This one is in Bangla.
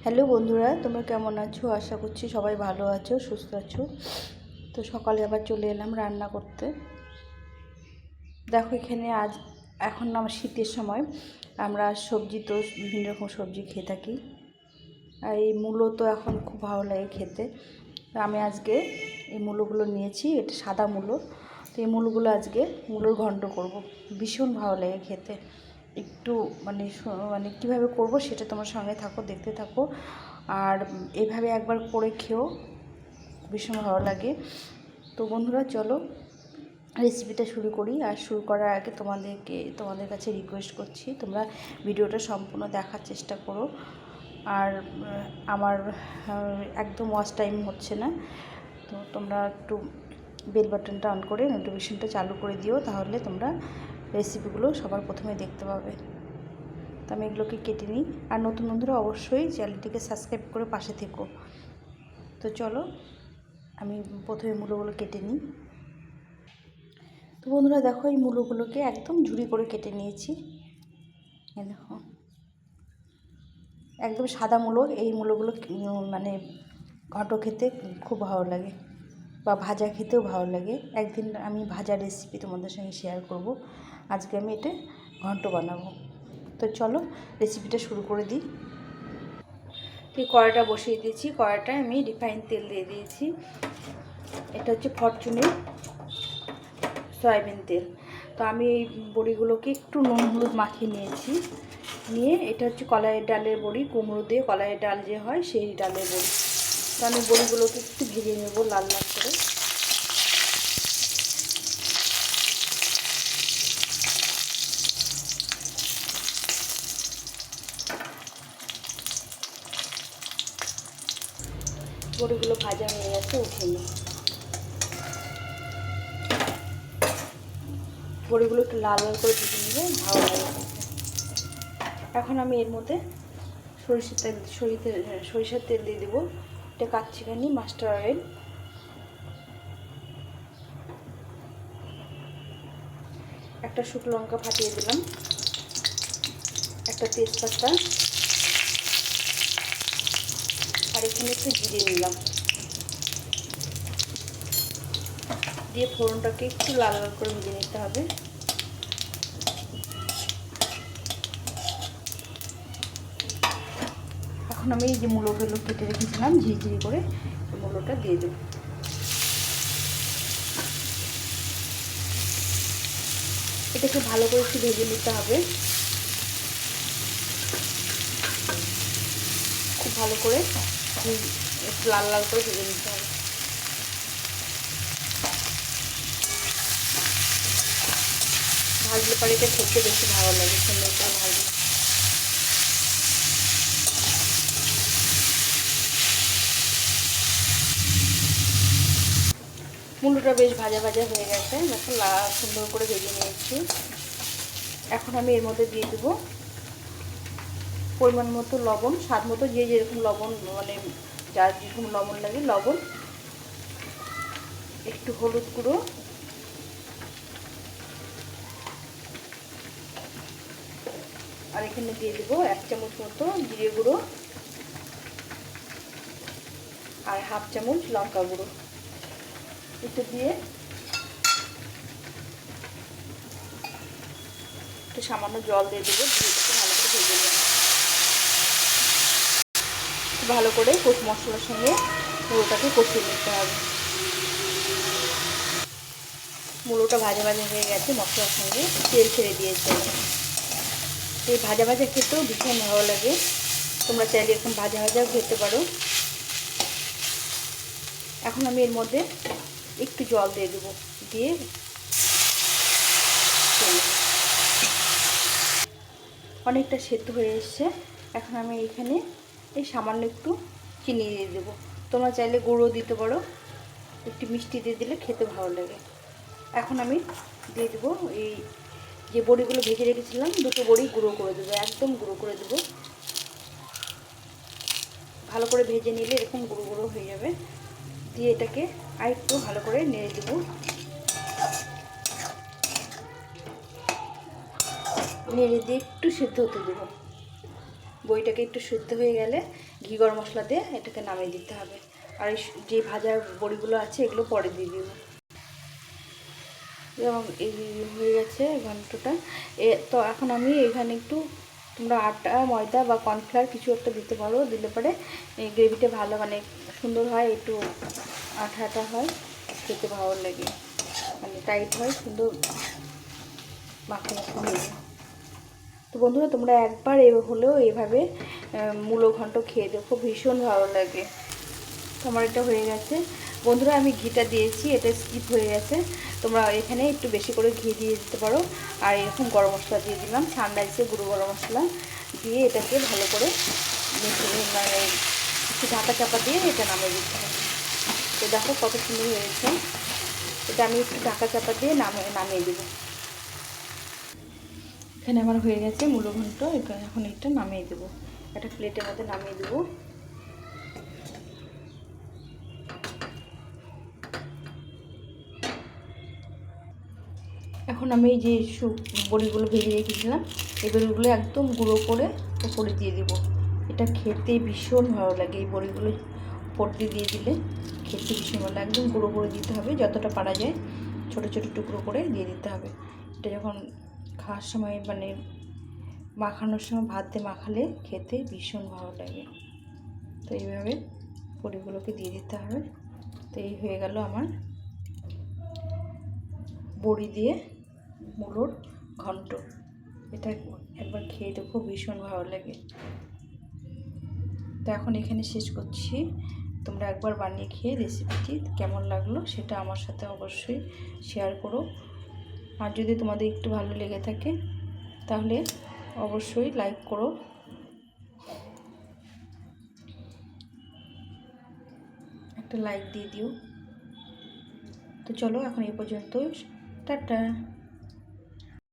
হ্যালো বন্ধুরা, তোমরা কেমন আছো? আশা করছি সবাই ভালো আছো, সুস্থ আছো। তো সকালে আবার চলে এলাম রান্না করতে। দেখো এখানে এখন আমার শীতের সময় আমরা সবজি তো বিভিন্ন রকম সবজি খেয়ে থাকি। আর এই মূলো তো এখন খুব ভালো লাগে খেতে। আমি আজকে এই মূলোগুলো নিয়েছি, এটা সাদা মূলো। তো এই মূলোগুলো আজকে মূলোর ঘন্ট করব। ভীষণ ভালো লাগে খেতে। একটু মানে কীভাবে করব সেটা তোমার সঙ্গে থাকো, দেখতে থাকো। আর এইভাবে একবার করে খেও, ভীষণ ভালো লাগে। তো বন্ধুরা চলো রেসিপিটা শুরু করি। আর শুরু করার আগে তোমাদের কাছে রিকোয়েস্ট করছি, তোমরা ভিডিওটা সম্পূর্ণ দেখার চেষ্টা করো। আর আমার একদম ওয়াচ টাইম হচ্ছে না, তো তোমরা একটু বেল বাটনটা অন করে নোটিফিকেশনটা চালু করে দিও, তাহলে তোমরা রেসিপিগুলো সবার প্রথমে দেখতে পাবে। তো আমি এগুলোকে কেটে নিই। আর নতুন বন্ধুরা অবশ্যই চ্যানেলটিকে সাবস্ক্রাইব করে পাশে থেকো। তো চলো আমি প্রথমে মূলোগুলো কেটে নিই। তো বন্ধুরা দেখো, এই মূলোগুলোকে একদম ঝুরি করে কেটে নিয়েছি। এই দেখো একদম সাদা মূলো। এই মূলোগুলো মানে ঘন্ট খেতে খুব ভালো লাগে, বা ভাজা খেতেও ভালো লাগে। একদিন আমি ভাজা রেসিপি তোমাদের সঙ্গে শেয়ার করব। আজকে আমি এটা ঘন্ট বানাবো। তো চলো রেসিপিটা শুরু করে দিই। এই কড়াইটা বসিয়ে দিয়েছি। কড়াইটায় আমি রিফাইন তেল দিয়ে দিয়েছি। এটা হচ্ছে ফরচুনের সয়াবিন তেল। তো আমি এই বড়িগুলোকে একটু নুন হলুদ মাখিয়ে নিয়েছি। নিয়ে এটা হচ্ছে কলাইয়ের ডালের বড়ি, কুমড়ো দিয়ে কলাইয়ের ডাল যে হয় সেই ডালের বড়ি। তো আমি বড়িগুলোকে একটু ভেজে নেব লাল লাল করে। বড়িগুলো ভাজা হয়ে গেছে, উঠিয়ে নিই। বড়িগুলো একটু লাল লাল করে ভেজে নিলে ভালো লাগে। এখন আমি এর মধ্যে সরিষার তেল দিয়ে দেবো। এটা কাচ্চিঘানি মাস্টার অয়েল। একটা শুকনো লঙ্কা ফাটিয়ে দিলাম, একটা তেজপাতা, আর এখানে একটু জিরে নিলাম। দিয়ে ফোড়নটাকে একটু লাল লাল করে ভেজে নিতে হবে। এখন আমি এই যে মূলোগুলো কেটে রেখেছিলাম ঝিরিঝিরি করে, মূলোটা দিয়ে দেব। এটাকে ভালো করে একটু ভেজে নিতে হবে, খুব ভালো করে একটু লাল লাল করে ভেজে নিতে হবে। ভাজলে পরে এটা খেতে বেশি ভালো লাগে, সুন্দর করে ভাজলে। মূলোটা বেশ ভাজা ভাজা হয়ে গেছে, দেখো সুন্দর করে ভেজে নিয়েছি। এখন আমি এর মধ্যে দিয়ে দেবো পরিমাণ মতো লবণ, স্বাদ মতো, যে যেরকম লবণ মানে যার যেরকম লবণ লাগে লবণ, একটু হলুদ গুঁড়ো, আর এখানে দিয়ে দেবো 1 চামচ মতো জিরে গুঁড়ো, আর হাফ চামচ লঙ্কা গুঁড়ো। একটু দিয়ে একটু সামান্য জল দিয়ে দেবো, দিয়ে ভালো করে ভেজে নেব। ভালো করে মশলার সঙ্গে মূলোটাকে কষিয়ে নিতে হবে। মূলোটা ভাজা ভাজা হয়ে গেছে, মশলার সঙ্গে তেল ছেড়ে দিয়েছে। এই ভাজা ভাজা খেতেও ভীষণ ভালো লাগে, তোমরা চাইলে এরকম ভাজা ভাজাও খেতে পারো। এখন আমি এর মধ্যে একটু জল দিয়ে দেবো, দিয়ে অনেকটা সেদ্ধ হয়ে এসছে। এখন আমি এখানে এই সামান্য একটু চিনি দিয়ে দেবো। তোমরা চাইলে গুঁড়ো দিতে পারো, একটু মিষ্টি দিয়ে দিলে খেতে ভালো লাগে। এখন আমি দিয়ে দেবো এই যে বড়িগুলো ভেজে রেখেছিলাম, দুটো বড়ি গুঁড়ো করে দেবো, একদম গুঁড়ো করে দেবো। ভালো করে ভেজে নিলে এরকম গুঁড়ো গুঁড়ো হয়ে যাবে। দিয়ে এটাকে আর একটু ভালো করে নেড়ে দেবো। নেড়ে দিয়ে একটু সেদ্ধ হতে দেবো। বড়িটাকে একটু সিদ্ধ হয়ে গেলে ঘি গরম মশলা দিয়ে এটাকে নামিয়ে দিতে হবে। আর যে ভাজা বড়িগুলো আছে এগুলো পরে দিয়ে দিব। এবং এই হয়ে গেছে ঘন্টটা। তো এখন আমি এখানে একটু, তোমরা আটা ময়দা বা কর্নফ্লাওয়ার কিছু একটা দিতে পারো, দিলে পরে এই গ্রেভিটা ভালো মানে সুন্দর হয়, একটু আঠা আঠা হয়, খেতে ভালো লাগে, মানে টাইট হয়, সুন্দর মাখা মাখা হয়ে যায়। তো বন্ধুরা তোমরা একবার হলেও এইভাবে মূলো ঘন্ট খেয়ে দেখো, ভীষণ ভালো লাগে। আমার এটা হয়ে গেছে বন্ধুরা, আমি ঘিটা দিয়েছি, এটা স্কিপ হয়ে গেছে, তোমরা এখানে একটু বেশি করে ঘি দিয়ে দিতে পারো। আর এরকম গরম মশলা দিয়ে দিলাম, সানরাইসের গুঁড়ো গরম মশলা দিয়ে এটাকে ভালো করে মানে একটু ঢাকা চাপা দিয়ে এটা নামিয়ে দিতে হবে। তো দেখো কত সুন্দর হয়েছে, এটা আমি একটু ঢাকা চাপা দিয়ে নামিয়ে দেবো। এখানে আমার হয়ে গেছে মূলো ঘন্ট, এখন এটা নামিয়ে দেবো, একটা প্লেটের মধ্যে নামিয়ে দেবো। এখন আমি এই যে বড়িগুলো ভেজে রেখেছিলাম, এই বড়িগুলো একদম গুঁড়ো করে উপরে দিয়ে দেবো। এটা খেতে ভীষণ ভালো লাগে, এই বড়িগুলো উপর দিয়ে দিলে খেতে ভীষণ ভালো লাগে। একদম গুঁড়ো করে দিতে হবে, যতটা পারা যায় ছোটো ছোটো টুকরো করে দিয়ে দিতে হবে। এটা যখন খাওয়ার সময় মানে মাখানোর সময় ভাত দিয়ে মাখালে খেতে ভীষণ ভালো লাগে। তো এইভাবে বড়িগুলোকে দিয়ে দিতে হবে। তো এই হয়ে গেল আমার বড়ি দিয়ে মূলোর ঘন্ট। এটা একবার খেয়ে দেখো, ভীষণ ভালো লাগে। তো এখন এখানে শেষ করছি, তোমরা একবার বানিয়ে খেয়ে রেসিপিটি কেমন লাগলো সেটা আমার সাথে অবশ্যই শেয়ার করো। আর যদি তোমাদের একটু ভালো লেগে থাকে তাহলে অবশ্যই লাইক করো। একটা লাইক দিয়ে দিও। তো চলো এখন এই পর্যন্তই, টাটা।